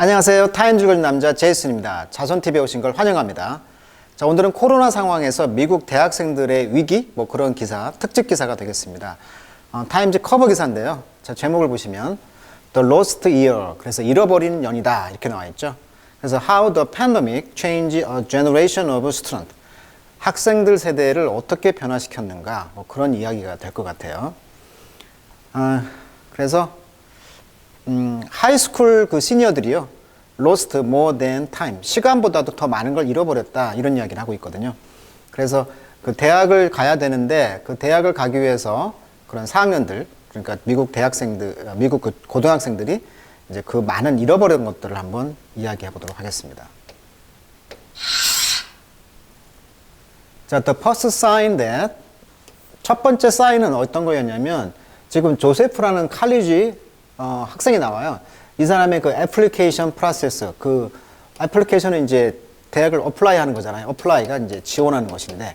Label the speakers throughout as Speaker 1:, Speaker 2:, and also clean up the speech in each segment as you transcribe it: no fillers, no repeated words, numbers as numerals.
Speaker 1: 안녕하세요. 타임즈 걸린 남자 제이슨입니다. 자손TV에 오신 걸 환영합니다. 자, 오늘은 코로나 상황에서 미국 대학생들의 위기, 그런 기사, 특집 기사가 되겠습니다. 타임즈 커버 기사인데요. 자, 제목을 보시면 The Lost Year, 그래서 잃어버린 년이다 이렇게 나와 있죠. 그래서 How the Pandemic Changed a Generation of Students, 학생들 세대를 어떻게 변화시켰는가, 그런 이야기가 될 것 같아요. 그래서 하이스쿨 그 시니어들이요, lost more than time, 시간보다도 더 많은 걸 잃어버렸다, 이런 이야기를 하고 있거든요. 그래서 그 대학을 가야 되는데 그 대학을 가기 위해서 그런 4학년들, 그러니까 미국 대학생들, 미국 그 고등학생들이 이제 그 많은 잃어버린 것들을 한번 이야기해 보도록 하겠습니다. 자, the first sign that, 첫 번째 사인은 어떤 거였냐면, 지금 조세프라는 칼리지 학생이 나와요. 이 사람의 그 애플리케이션 프로세스, 그 애플리케이션은 이제 대학을 어플라이 하는 거잖아요. 어플라이가 이제 지원하는 것인데,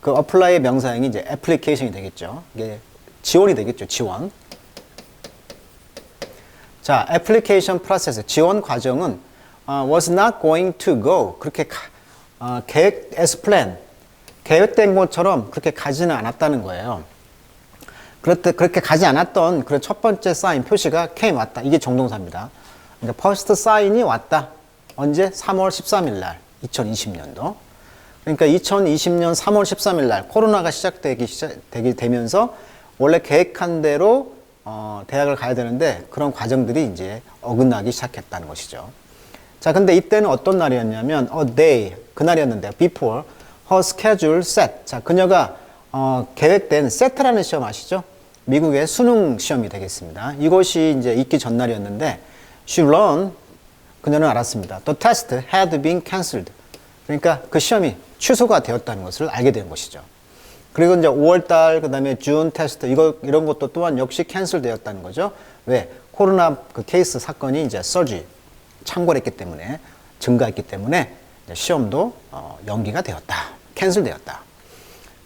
Speaker 1: 그 어플라이의 명사형이 이제 애플리케이션이 되겠죠. 이게 지원이 되겠죠. 지원. 자, 애플리케이션 프로세스, 지원 과정은 was not going to go, 그렇게 계획 as planned, 계획된 것처럼 그렇게 가지는 않았다는 거예요. 그렇게 가지 않았던 그런 첫 번째 사인 표시가 came, 왔다. 이게 정동사입니다. 그러니까 first sign이 왔다. 언제? 3월 13일 날, 2020년도. 그러니까 2020년 3월 13일 날 코로나가 시작되기 되면서 원래 계획한 대로 대학을 가야 되는데 그런 과정들이 이제 어긋나기 시작했다는 것이죠. 자, 근데 이때는 어떤 날이었냐면 a day, 그날이었는데 before her schedule set. 자, 그녀가 계획된 세트라는 시험 아시죠? 미국의 수능 시험이 되겠습니다. 이것이 이제 있기 전날이었는데, she learned, 그녀는 알았습니다. The test had been cancelled. 그러니까 그 시험이 취소가 되었다는 것을 알게 된 것이죠. 그리고 이제 5월달, 그 다음에 준 테스트, 이런 것도 또한 역시 캔슬 되었다는 거죠. 왜? 코로나 그 케이스 사건이 이제 surge, 창궐했기 때문에, 증가했기 때문에 시험도 연기가 되었다. 캔슬 되었다.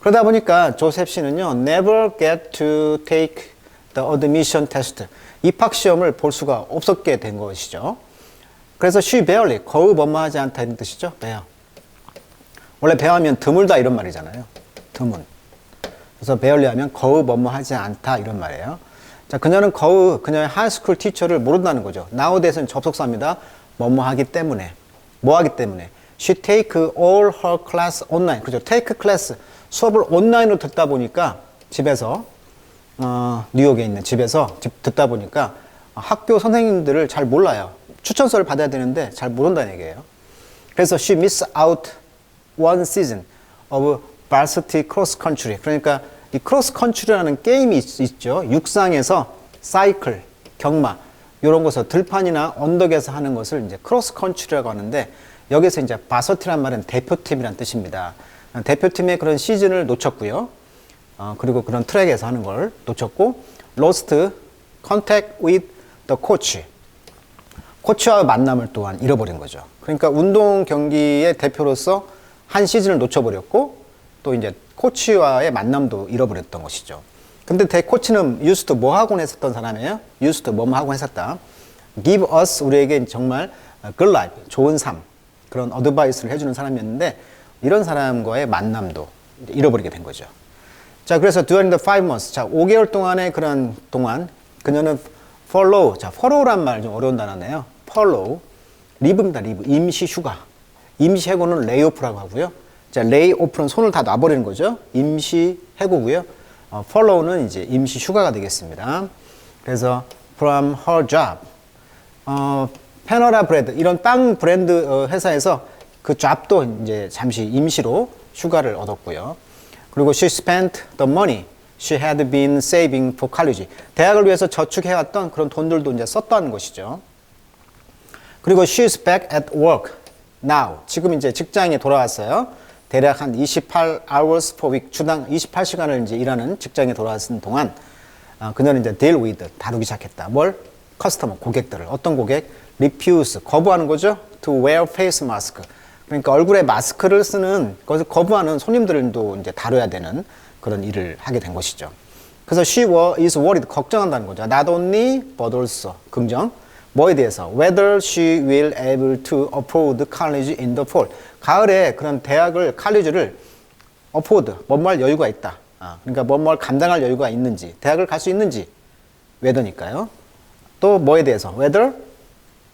Speaker 1: 그러다 보니까 조셉 씨는요, never get to take the admission test, 입학 시험을 볼 수가 없었게 된 것이죠. 그래서 she barely, 거의 뭐뭐하지 않다는 뜻이죠. bear. 원래 bear하면 드물다 이런 말이잖아요. 드문. 그래서 barely 하면 거의 뭐뭐하지 않다 이런 말이에요. 자, 그녀는 그녀의 하이스쿨 티처를 모른다는 거죠. nowadays는 접속사입니다. 뭐뭐하기 때문에, 뭐하기 때문에. she take all her class online. 그죠? take class, 수업을 온라인으로 듣다 보니까 집에서, 뉴욕에 있는 집에서 듣다 보니까 학교 선생님들을 잘 몰라요. 추천서를 받아야 되는데 잘 모른다는 얘기예요. 그래서 she miss out one season of varsity cross country. 그러니까 이 크로스 컨트리라는 게임이 있죠. 육상에서 사이클, 경마, 이런 것을 들판이나 언덕에서 하는 것을 이제 크로스 컨트리라고 하는데, 여기서 이제 바서티란 말은 대표팀이란 뜻입니다. 대표팀의 그런 시즌을 놓쳤고요. 그리고 그런 트랙에서 하는 걸 놓쳤고, lost contact with the coach. 코치와의 만남을 또한 잃어버린 거죠. 그러니까 운동 경기의 대표로서 한 시즌을 놓쳐버렸고, 또 이제 코치와의 만남도 잃어버렸던 것이죠. 근데 코치는 used to 뭐 하곤 했었던 사람이에요? used to 뭐뭐 하곤 했었다. give us, 우리에게 정말 good life, 좋은 삶, 그런 어드바이스를 해주는 사람이었는데, 이런 사람과의 만남도 잃어버리게 된 거죠. 자, 그래서 during the 5 months, 자, 5개월 동안의 그런 동안 그녀는 follow, 자, follow란 말 좀 어려운 단어네요. follow, leave입니다. leave, 임시 휴가. 임시 해고는 layoff라고 하고요. 자, layoff는 손을 다 놔버리는 거죠. 임시 해고고요. follow는 이제 임시 휴가가 되겠습니다. 그래서 from her job, 패너라 브레드, 이런 빵 브랜드 회사에서 그 잡도 이제 잠시 임시로 휴가를 얻었고요. 그리고 she spent the money she had been saving for college. 대학을 위해서 저축해왔던 그런 돈들도 이제 썼다는 것이죠. 그리고 she's back at work now. 지금 이제 직장에 돌아왔어요. 대략 한 28 hours per week, 주당 28시간을 이제 일하는 직장에 돌아왔은 동안 그녀는 이제 deal with, 다루기 시작했다. 뭘? 커스터머, 고객들을. 어떤 고객? refuse, 거부하는 거죠. to wear face mask. 그러니까 얼굴에 마스크를 쓰는 것을 거부하는 손님들도 이제 다뤄야 되는 그런 일을 하게 된 것이죠. 그래서 she is worried, 걱정한다는 거죠. Not only but also, 긍정. 뭐에 대해서? Whether she will able to afford college in the fall. 가을에 그런 대학을, 칼리지를 afford, 뭐뭐할 여유가 있다. 그러니까 뭐뭐를 감당할 여유가 있는지, 대학을 갈 수 있는지, whether니까요. 또 뭐에 대해서? Whether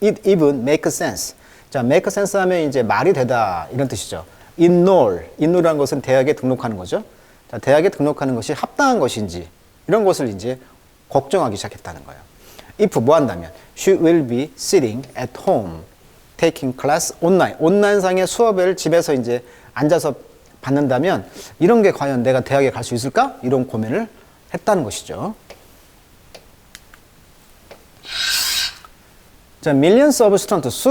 Speaker 1: it even make sense. 자, make sense 하면 이제 말이 되다 이런 뜻이죠. enroll이라는 것은 대학에 등록하는 거죠. 자, 대학에 등록하는 것이 합당한 것인지 이런 것을 이제 걱정하기 시작했다는 거예요. if 뭐 한다면 she will be sitting at home taking class online. 온라인상의 수업을 집에서 이제 앉아서 받는다면 이런 게 과연 내가 대학에 갈 수 있을까? 이런 고민을 했다는 것이죠. 자, millions of students,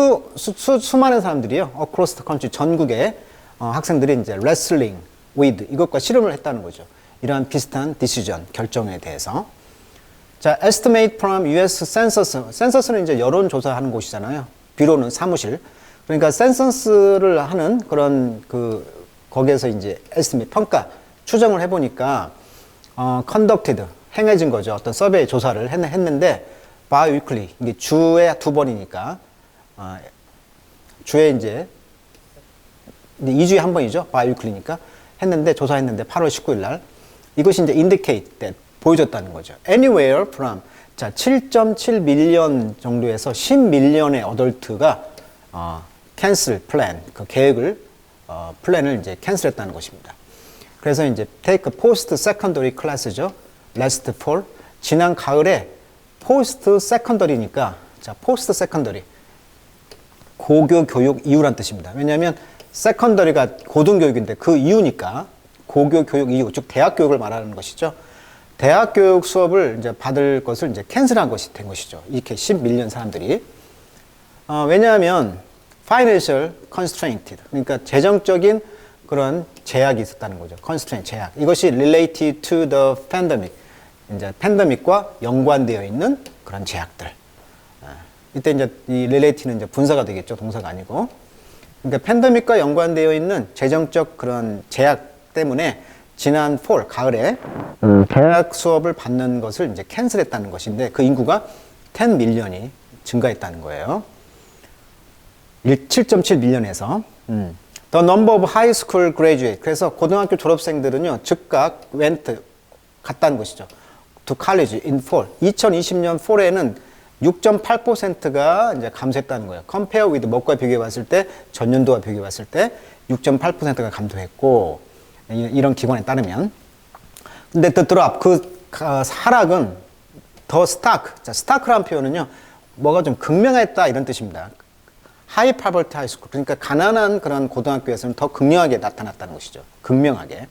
Speaker 1: 수많은 사람들이요. across the country, 전국의 학생들이 이제 wrestling with 이것과 실험을 했다는 거죠. 이러한 비슷한 decision, 결정에 대해서. 자, estimate from US Census. census는 이제 여론조사하는 곳이잖아요. 뷰로는 사무실. 그러니까 센서스를 하는 그런 거기에서 이제 estimate, 평가, 추정을 해보니까 conducted, 행해진 거죠. 어떤 서베이 조사를 했는데 biweekly, 이게 주에 2번이니까 주에 이제 2주에 한 번이죠. biweekly니까 했는데 조사했는데 8월 19일 날 이것이 이제 indicate that, 보여줬다는 거죠. anywhere from, 자, 7.7 밀리언 정도에서 10 밀리언의 어덜트가 cancel plan, 그 계획을 플랜을 이제 캔슬했다는 것입니다. 그래서 이제 take post secondary class죠. last fall, 지난 가을에 post secondary니까, 자, post secondary, 고교 교육 이후란 뜻입니다. 왜냐하면 secondary가 고등교육인데 그 이후니까 고교 교육 이후, 즉 대학 교육을 말하는 것이죠. 대학 교육 수업을 이제 받을 것을 이제 캔슬한 것이 된 것이죠. 이렇게 10 밀리언 사람들이. 왜냐하면 financial constraint, 그러니까 재정적인 그런 제약이 있었다는 거죠. constraint, 제약. 이것이 related to the pandemic, 이제 팬데믹과 연관되어 있는 그런 제약들. 이때 이제 이 related는 이제 분사가 되겠죠. 동사가 아니고. 그러니까 팬데믹과 연관되어 있는 재정적 그런 제약 때문에 지난 fall, 가을에 대학 수업을 받는 것을 이제 캔슬했다는 것인데 그 인구가 10 밀리언이 증가했다는 거예요. 7.7 밀리언에서. The number of high school graduate. 그래서 고등학교 졸업생들은요, 즉각 went, 갔다는 것이죠. to college in fall. 2020년 fall에는 6.8%가 이제 감소했다는 거예요. compare with 뭐과 비교해 봤을 때, 전년도와 비교해 봤을 때 6.8%가 감소했고, 이런 기관에 따르면. 근데 the drop, 하락은 더 stark. 자, stark라는 표현은요, 뭐가 좀 극명했다 이런 뜻입니다. high poverty high school. 그러니까 가난한 그런 고등학교에서는 더 극명하게 나타났다는 것이죠. 극명하게.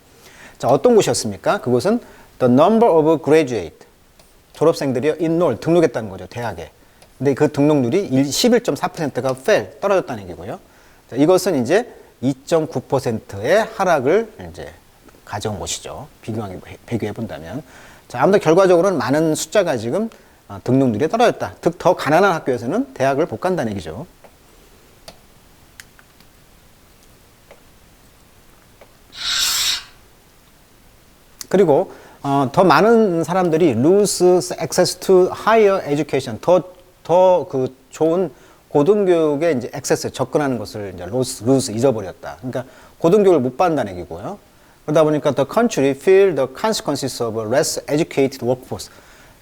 Speaker 1: 자, 어떤 곳이었습니까? 그곳은 the number of graduate. 졸업생들이 enroll, 등록했다는 거죠, 대학에. 근데 그 등록률이 11.4%가 fell, 떨어졌다는 얘기고요. 자, 이것은 이제 2.9%의 하락을 이제 가져온 것이죠. 비교해 본다면. 자, 아무튼 결과적으로는 많은 숫자가 지금 등록률이 떨어졌다. 즉, 더 가난한 학교에서는 대학을 못 간다는 얘기죠. 그리고 더 많은 사람들이 lose access to higher education, 더 그 좋은 고등교육에 이제 access, 접근하는 것을 이제 lose, 잊어버렸다. 그러니까 고등교육을 못 받는다는 얘기고요. 그러다 보니까 the country feel the consequences of a less educated workforce.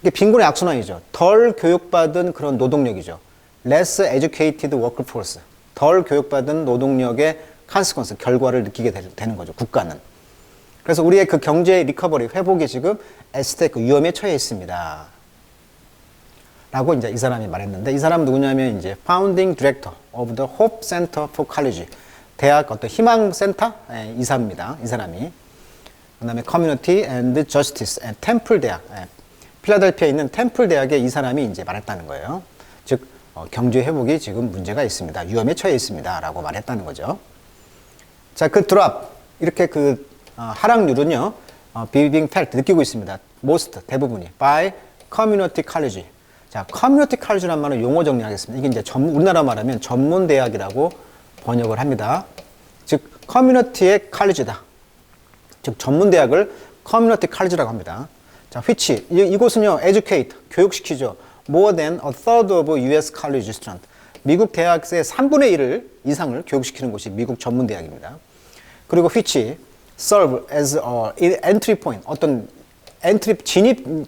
Speaker 1: 이게 빈곤의 악순환이죠. 덜 교육받은 그런 노동력이죠. less educated workforce. 덜 교육받은 노동력의 consequence, 결과를 느끼게 되는 거죠. 국가는. 그래서 우리의 그 경제 리커버리, 회복이 지금 에스테크 위험에 처해 있습니다. 라고 이제 이 사람이 말했는데, 이 사람은 누구냐면 이제 Founding Director of the Hope Center for College. 대학 어떤 희망센터? 이사입니다. 이 사람이. 그 다음에 Community and Justice and 템플 대학. 필라델피아에 있는 템플 대학에 이 사람이 이제 말했다는 거예요. 즉, 경제 회복이 지금 문제가 있습니다. 위험에 처해 있습니다. 라고 말했다는 거죠. 자, 그 드랍. 이렇게 하락률은요, being felt, 느끼고 있습니다. most, 대부분이, by community college. 자, community college란 말은 용어 정리하겠습니다. 이게 이제 우리나라 말하면 전문대학이라고 번역을 합니다. 즉, 커뮤니티의 칼리지다. 즉, 전문대학을 community college라고 합니다. 자, which, 이곳은요, educate, 교육시키죠. more than a third of US college students. 미국 대학생의 3분의 1을 이상을 교육시키는 곳이 미국 전문 대학입니다. 그리고 which serve as a entry point, 어떤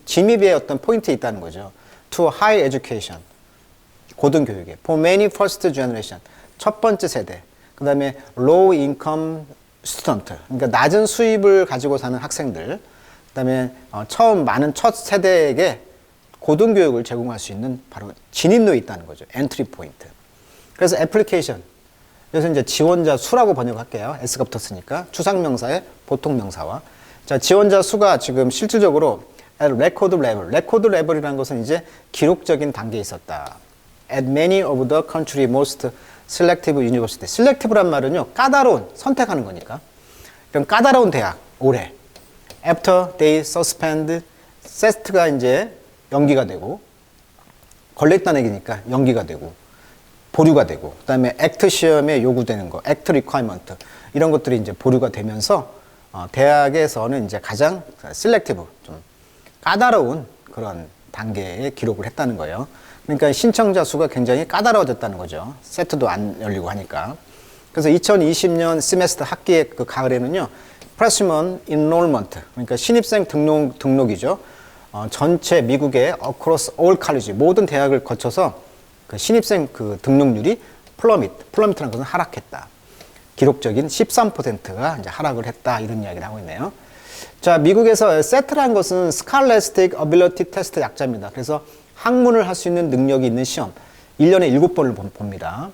Speaker 1: 진입의 어떤 포인트에 있다는 거죠. to higher education, 고등교육에. for many first generation, 첫 번째 세대. 그 다음에 low income student, 그러니까 낮은 수입을 가지고 사는 학생들. 그 다음에 처음 많은 첫 세대에게 고등교육을 제공할 수 있는 바로 진입로에 있다는 거죠. 엔트리 포인트. 그래서 애플리케이션. 여기서 이제 지원자 수라고 번역할게요. S가 붙었으니까. 추상명사의 보통명사와. 자, 지원자 수가 지금 실질적으로 at record level. record level이라는 것은 이제 기록적인 단계에 있었다. at many of the country's most selective university. selective란 말은요, 까다로운, 선택하는 거니까. 그럼 까다로운 대학, 올해. after they suspend, 세스트가 이제 연기가 되고, 걸려있다는 얘기니까 연기가 되고, 보류가 되고, 그 다음에 액트 시험에 요구되는 거, 액트 리ኳ이먼트, 이런 것들이 이제 보류가 되면서, 대학에서는 이제 가장 셀렉티브, 좀 까다로운 그런 단계에 기록을 했다는 거예요. 그러니까 신청자 수가 굉장히 까다로워졌다는 거죠. 세트도 안 열리고 하니까. 그래서 2020년 시메스터 학기의 그 가을에는요, freshman enrollment, 그러니까 신입생 등록이죠. 전체 미국의 across all college, 모든 대학을 거쳐서 그 신입생 그 등록률이 플러밋이라는 것은 하락했다. 기록적인 13%가 이제 하락을 했다. 이런 이야기를 하고 있네요. 자, 미국에서 세트라는 것은 Scholastic Ability Test 약자입니다. 그래서 학문을 할 수 있는 능력이 있는 시험. 1년에 7번을 봅니다.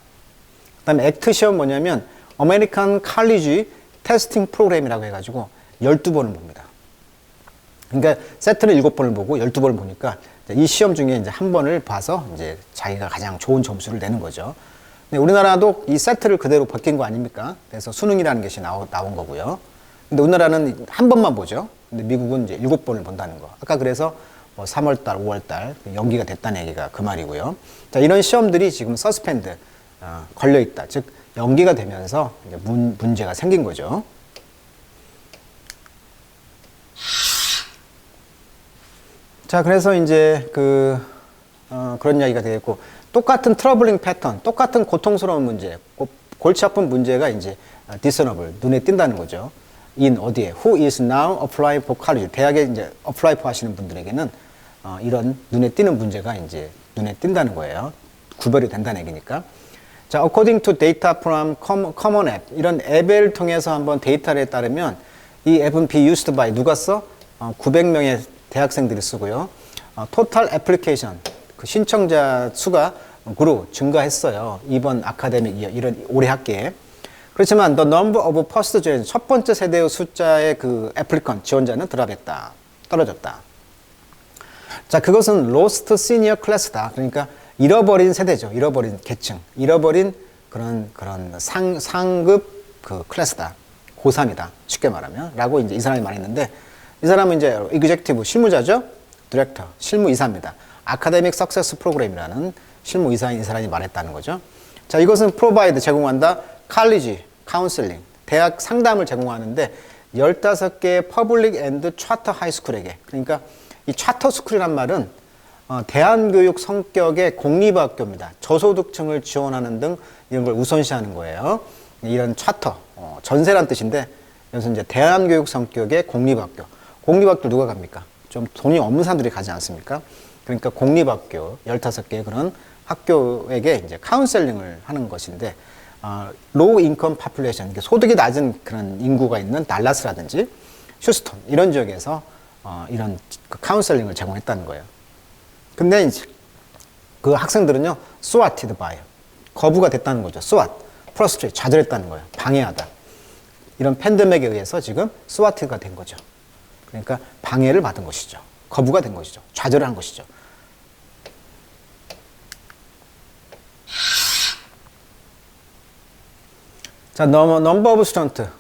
Speaker 1: 그 다음에 액트 시험 뭐냐면 American College Testing Program이라고 해가지고 12번을 봅니다. 그러니까 세트는 7번을 보고 12번을 보니까 이 시험 중에 이제 한 번을 봐서 이제 자기가 가장 좋은 점수를 내는 거죠. 근데 우리나라도 이 세트를 그대로 바뀐 거 아닙니까? 그래서 수능이라는 것이 나온 거고요. 근데 우리나라는 한 번만 보죠. 근데 미국은 이제 7번을 본다는 거. 아까 그래서 뭐 3월달, 5월달 연기가 됐다는 얘기가 그 말이고요. 자, 이런 시험들이 지금 서스펜드 걸려 있다. 즉 연기가 되면서 이제 문제가 생긴 거죠. 자, 그래서 이제 그런 이야기가 되겠고, 똑같은 트러블링 패턴, 똑같은 고통스러운 문제, 골치 아픈 문제가 이제 discernible, 눈에 띈다는 거죠. in 어디에? Who is now applying for college? 대학에 이제 apply for 하시는 분들에게는 이런 눈에 띄는 문제가 이제 눈에 띈다는 거예요. 구별이 된다는 얘기니까. 자, according to data from common app, 이런 앱을 통해서 한번 데이터에 따르면 이 앱은 be used by 누가 써? 900명의 대학생들이 쓰고요. total application, 그 신청자 수가 grew, 증가했어요. 이번 아카데믹 이어, 이런 올해 학기에. 그렇지만 the number of first generation, 첫 번째 세대의 숫자의 그 applicant, 지원자는 드랍했다. 떨어졌다. 자, 그것은 lost senior class다. 그러니까 잃어버린 세대죠. 잃어버린 계층. 잃어버린 그런 상급 그 클래스다. 고3이다. 쉽게 말하면. 라고 이제 이 사람이 말했는데, 이 사람은 이제 executive, 실무자죠. 디렉터, 실무이사입니다. 아카데믹 석세스 프로그램이라는 실무이사인 이 사람이 말했다는 거죠. 자, 이것은 provide, 제공한다. college, counseling, 대학 상담을 제공하는데 15개의 퍼블릭 앤드 차터 하이스쿨에게, 그러니까 이 차터 스쿨이란 말은 대안교육 성격의 공립학교입니다. 저소득층을 지원하는 등 이런 걸 우선시하는 거예요. 이런 차터, 전세란 뜻인데 여기서 이제 대안교육 성격의 공립학교. 공립학교 누가 갑니까? 좀 돈이 없는 사람들이 가지 않습니까? 그러니까 공립학교 15개의 그런 학교에게 이제 카운셀링을 하는 것인데, low income population, 소득이 낮은 그런 인구가 있는 달라스라든지 휴스턴 이런 지역에서 이런 그 카운셀링을 제공했다는 거예요. 근데 이제 그 학생들은요, swatted by, 거부가 됐다는 거죠. swat, frustrate, 좌절했다는 거예요. 방해하다. 이런 팬데믹에 의해서 지금 swated가 된 거죠. 그러니까 방해를 받은 것이죠. 거부가 된 것이죠. 좌절을 한 것이죠. 자, number of students.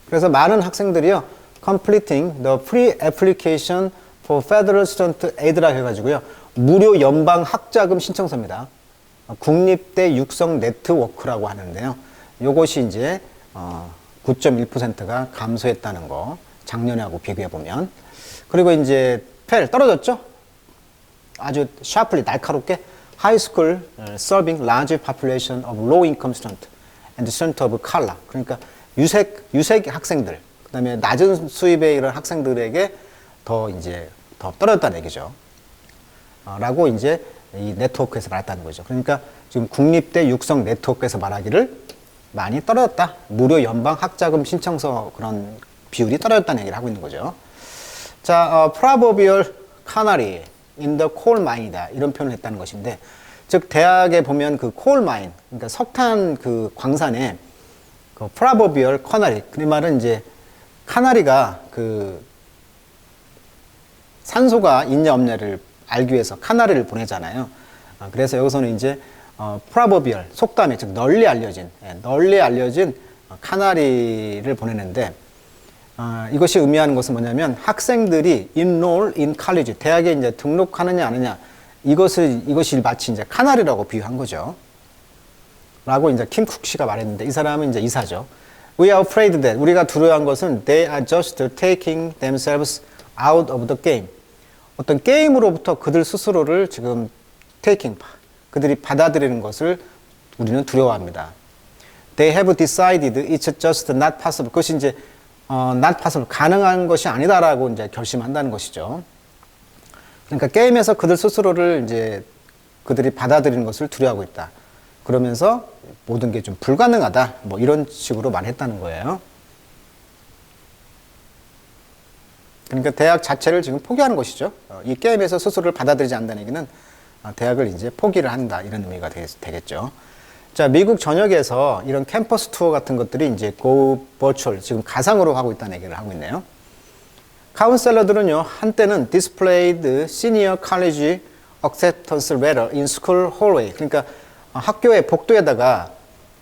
Speaker 1: 그래서 많은 학생들이요, completing the free application for federal student aid라고 해가지고요, 무료 연방 학자금 신청서입니다. 국립대 육성 네트워크라고 하는데요. 요것이 이제 9.1%가 감소했다는 거. 작년하고 비교해 보면. 그리고 이제 떨어졌죠? 아주 sharply 날카롭게 high school serving large population of low income student and student of color. 그러니까 유색 학생들, 그다음에 낮은 수입의 이런 학생들에게 더 떨어졌다는 얘기죠. 라고 이제 이 네트워크에서 말했다는 거죠. 그러니까 지금 국립대 육성 네트워크에서 말하기를 많이 떨어졌다. 무료 연방 학자금 신청서 그런 비율이 떨어졌다는 얘기를 하고 있는 거죠. 자, proverbial canary in the coal mine이다. 이런 표현을 했다는 것인데, 즉 대학에 보면 그 coal mine, 그러니까 석탄 그 광산에 그 proverbial canary, 그 말은 이제 카나리가 그 산소가 있냐 없냐를 알기 위해서 카나리를 보내잖아요. 그래서 여기서는 이제 proverbial, 속담에, 즉 널리 알려진 카나리를 보내는데, 이것이 의미하는 것은 뭐냐면 학생들이 enroll in college, 대학에 이제 등록하느냐 아느냐, 이것이 마치 이제 카나리라고 비유한 거죠. 라고 이제 킴 쿡 씨가 말했는데, 이 사람은 이제 이사죠. We are afraid that, 우리가 두려워한 것은 they are just taking themselves out of the game. 어떤 게임으로부터 그들 스스로를 지금 taking, 그들이 받아들이는 것을 우리는 두려워합니다. They have decided it's just not possible. 그것이 이제 not possible, 가능한 것이 아니다라고 이제 결심한다는 것이죠. 그러니까 게임에서 그들 스스로를 이제 그들이 받아들이는 것을 두려워하고 있다. 그러면서 모든 게 좀 불가능하다. 뭐 이런 식으로 말했다는 거예요. 그러니까 대학 자체를 지금 포기하는 것이죠. 이 게임에서 스스로를 받아들이지 않는다는 얘기는 대학을 이제 포기를 한다. 이런 의미가 되겠죠. 자, 미국 전역에서 이런 캠퍼스 투어 같은 것들이 이제 go virtual, 지금 가상으로 하고 있다는 얘기를 하고 있네요. 카운셀러들은요, 한때는 displayed senior college acceptance letter in school hallway. 그러니까 학교의 복도에다가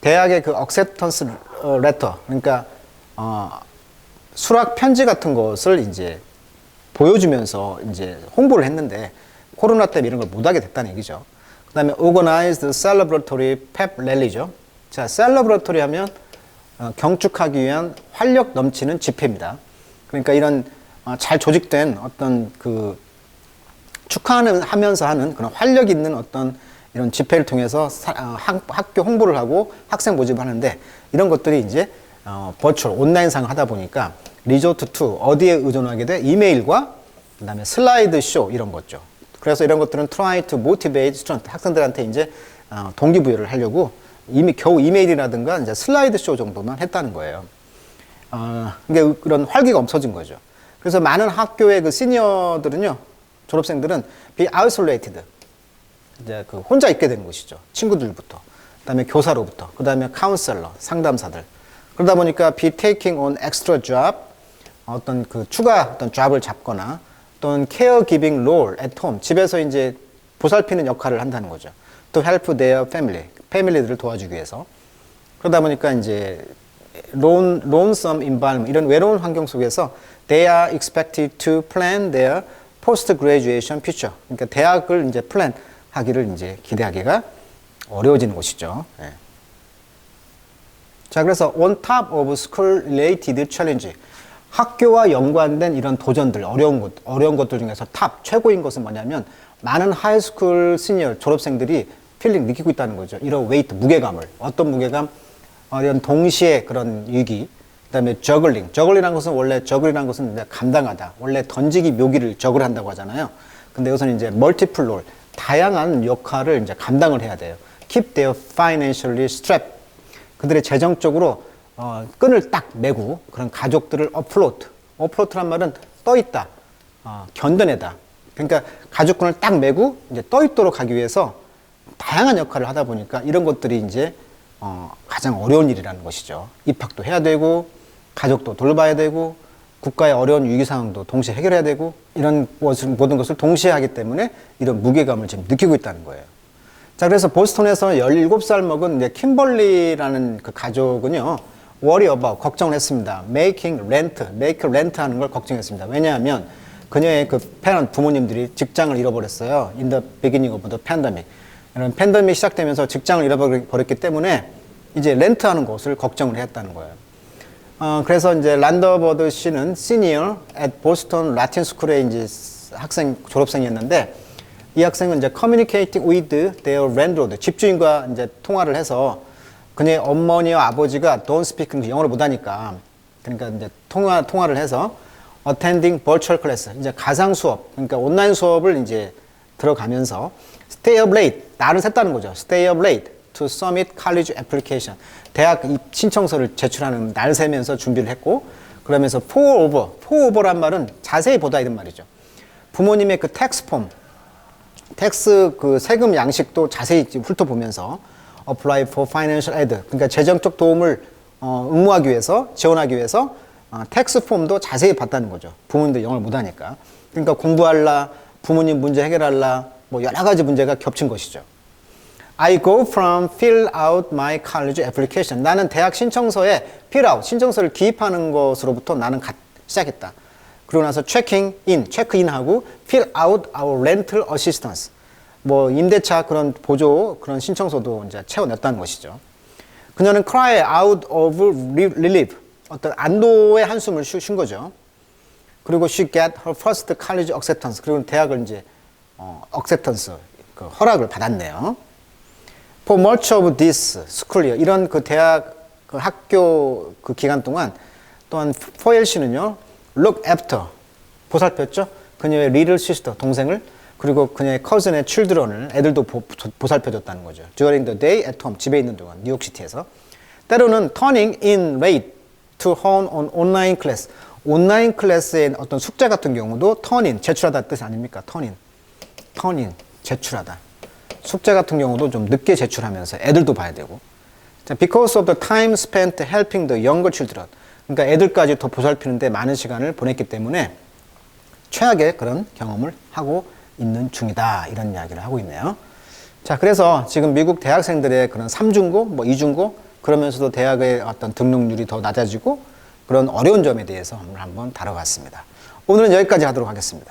Speaker 1: 대학의 그 acceptance letter, 그러니까 수락 편지 같은 것을 이제 보여주면서 이제 홍보를 했는데, 코로나 때문에 이런 걸 못하게 됐다는 얘기죠. 그 다음에 organized celebratory pep rally죠. 자, celebratory 하면 경축하기 위한 활력 넘치는 집회입니다. 그러니까 이런 잘 조직된 어떤 그 축하하면서 하는 그런 활력 있는 어떤 이런 집회를 통해서 학교 홍보를 하고 학생 모집을 하는데, 이런 것들이 이제 버추얼 온라인상을 하다 보니까 리조트 투 어디에 의존하게 돼? 이메일과 그 다음에 슬라이드 쇼 이런 거죠. 그래서 이런 것들은 try to motivate student, 학생들한테 이제 동기부여를 하려고 겨우 이메일이라든가 이제 슬라이드 쇼 정도만 했다는 거예요. 이게 그런 활기가 없어진 거죠. 그래서 많은 학교의 그 시니어들은요, 졸업생들은 be isolated, 이제 그 혼자 있게 되는 것이죠. 친구들부터, 그다음에 교사로부터, 그다음에 카운셀러, 상담사들. 그러다 보니까 be taking on extra job, 어떤 그 추가 어떤 잡을 잡거나 또는 caregiving role at home, 집에서 이제 보살피는 역할을 한다는 거죠. to help their family, 패밀리들을 도와주기 위해서. 그러다 보니까 이제 lonesome environment, 이런 외로운 환경 속에서 they are expected to plan their post-graduation future. 그러니까 대학을 이제 플랜 하기를 이제 기대하기가 어려워지는 것이죠. 예. 자, 그래서 on top of school related challenge, 학교와 연관된 이런 도전들, 어려운 것들 중에서 탑, 최고인 것은 뭐냐면, 많은 하이스쿨 시니어 졸업생들이 느끼고 있다는 거죠. 이런 웨이트, 무게감을. 어떤 무게감? 이런 동시에 그런 위기. 그 다음에 저글링이라는 것은 원래 감당하다. 원래 던지기 묘기를 저글 한다고 하잖아요. 근데 여기서는 이제 멀티플 롤, 다양한 역할을 이제 감당을 해야 돼요. Keep their financially strapped. 그들의 재정적으로 끈을 딱 메고 그런 가족들을 어플로트란 말은 떠 있다, 견뎌내다. 그러니까 가족끈을 딱 메고 이제 떠 있도록 하기 위해서 다양한 역할을 하다 보니까 이런 것들이 이제 가장 어려운 일이라는 것이죠. 입학도 해야 되고, 가족도 돌봐야 되고, 국가의 어려운 위기 상황도 동시에 해결해야 되고, 이런 모든 것을 동시에 하기 때문에 이런 무게감을 지금 느끼고 있다는 거예요. 자, 그래서 보스턴에서 17살 먹은 이제 킴벌리라는 그 가족은요, worry about, 걱정을 했습니다. make rent 하는 걸 걱정했습니다. 왜냐하면 그녀의 그 부모님들이 직장을 잃어버렸어요. in the beginning of the pandemic. 이런 팬데믹이 시작되면서 직장을 잃어버렸기 때문에 이제 렌트하는 것을 걱정을 했다는 거예요. 그래서 이제 란더버드 씨는 시니어 at 보스턴 라틴 스쿨의 이제 졸업생이었는데, 이 학생은 이제 communicating with their landlord, 집주인과 이제 통화를 해서 그녀의 어머니와 아버지가 don't speak English, 영어를 못하니까 그러니까 이제 통화를 해서 attending virtual class, 이제 가상 수업, 그러니까 온라인 수업을 이제 들어가면서 stay up late, 날을 샜다는 거죠. stay up late to submit college application, 대학 신청서를 제출하는 날 세면서 준비를 했고, 그러면서 pour over란 말은 자세히 보다 이런 말이죠. 부모님의 그 텍스 폼, 텍스 그 세금 양식도 자세히 훑어보면서 apply for financial aid, 그러니까 재정적 도움을 응모하기 위해서, 지원하기 위해서 텍스 폼도 자세히 봤다는 거죠. 부모님도 영어를 못하니까. 그러니까 공부할라, 부모님 문제 해결할라, 뭐 여러 가지 문제가 겹친 것이죠. I go from fill out my college application. 나는 대학 신청서에 fill out, 신청서를 기입하는 것으로부터 나는 시작했다. 그러고 나서 checking in, 체크인하고 fill out our rental assistance. 뭐 임대차 그런 보조 그런 신청서도 이제 채워냈다는 것이죠. 그녀는 cry out of relief, 어떤 안도의 한숨을 쉰 거죠. 그리고 she get her first college acceptance, 그리고 대학을 이제 acceptance, 그 허락을 받았네요. For much of this school year, 이런 그 대학 그 학교 그 기간 동안 또한 포엘 씨는요, look after, 보살폈죠. 그녀의 little sister, 동생을, 그리고 그녀의 cousin의 children을, 애들도 보살펴줬다는 거죠. During the day at home, 집에 있는 동안 뉴욕시티에서. 때로는 turning in late to hone on online class, 온라인 클래스의 어떤 숙제 같은 경우도 turn in, 제출하다 뜻 아닙니까? turn in, 제출하다. 숙제 같은 경우도 좀 늦게 제출하면서 애들도 봐야 되고. Because of the time spent helping the younger children, 그러니까 애들까지 더 보살피는데 많은 시간을 보냈기 때문에 최악의 그런 경험을 하고 있는 중이다, 이런 이야기를 하고 있네요. 자, 그래서 지금 미국 대학생들의 그런 3중고, 뭐 2중고, 그러면서도 대학의 어떤 등록률이 더 낮아지고 그런 어려운 점에 대해서 오늘 한번 다뤄봤습니다. 오늘은 여기까지 하도록 하겠습니다.